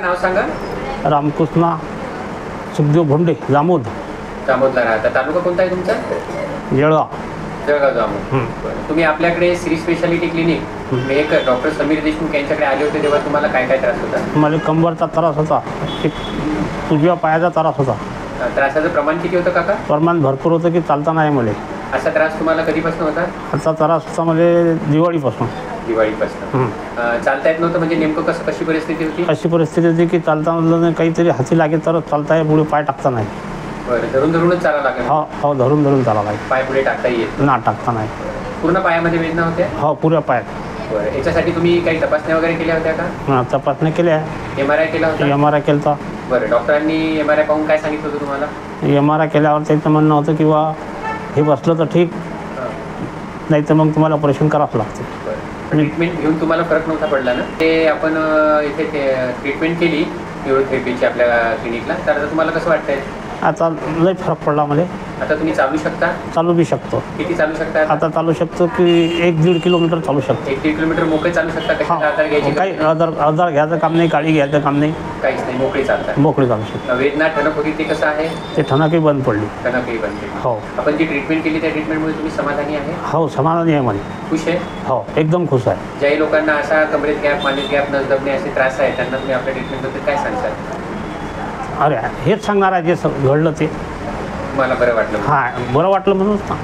नाव सांगा. रामकृष्ण सुखदेव भोंडे, जामोद. जामोदला राहता. तालुका कोणता आहे तुमचा? जळगाव. जळगाव जामोद. तुम्ही आपल्याकडे Shri speciality clinic Mehkar doctor Sameer Deshmukh यांच्याकडे आले होते तेव्हा तुम्हाला काय काय त्रास होता? मला कंबरचा त्रास होता, एक उजव्या पायाचा त्रास होता. त्रासाचं प्रमाण किती होतं काका? प्रमाण भरपूर होतं की चालता नाही मला. असा त्रास तुम्हाला कधीपासून होता? असा त्रास होता मला दिवाळीपासून. दिवाळीपासून चालता येत नव्हतं म्हणजे नेमकं कशी परिस्थिती होती? अशी परिस्थिती होती की चालता म्हणलं काहीतरी हाती लागेल तर चालता आहे, पुढे पाय टाकता नाही. बरं, धरूनच चालावं लागेल? हो, धरून चालावं लागेल. पाय पुढे टाकता येत ना टाकता नाही. पूर्ण पायामध्ये वेदना होत्या? हो, पुऱ्या पायात. बरं, याच्यासाठी तुम्ही काही तपासण्या वगैरे केल्या होत्या का? तपासण्या केल्या. MRI केला होता? MRI केला. बरं, डॉक्टरांनी MRI पाहून काय सांगितलं होतं तुम्हाला? MRI केल्यावर त्यांचं म्हणणं होतं की बा हे बसलं तर ठीक, नाही तर मग तुम्हाला ऑपरेशन करावं लागतं. ट्रीटमेंट घेऊन तुम्हाला फरक नव्हता पडला ना? ते आपण इथे ट्रीटमेंट केली न्यूरोथेरपीची आपल्या क्लिनिकला, तर आता तुम्हाला कसं वाटतंय? आता लय फरक पडला मला. आता तुम्ही चालू शकता? चालू बी शकतो. किती चालू शकता? आता चालू शकतो की 1-1.5 किलोमीटर चालू शकतो. 1-1.5 किलोमीटर मोकळे चालू शकता? कशाचा आधार घ्यायची? काही आधार घ्यायचं काम नाही, काळी घ्यायचं काम नाही, काहीच नाही, मोकळी चालतात. मोकळी चालू शकतो. वेदना ठणक होती ते कसं आहे? ते ठणकही बंद पडली. ठणकही बंद केली. हो. आपण जी ट्रीटमेंट केली त्या ट्रीटमेंटमुळे तुम्ही समाधानी आहे? हो, समाधानी आहे मला. खुश आहे? हो, एकदम खुश आहे. ज्याही लोकांना असा कमरेत गॅप, मानेत गॅप, नस दबणे असे त्रास आहे त्यांना तुम्ही आपल्या ट्रीटमेंटबद्दल काय सांगता? अरे हेच सांगणार आहे जे घडलं ते. मला बरं वाटलं? हां, बरं वाटलं म्हणूनच ना.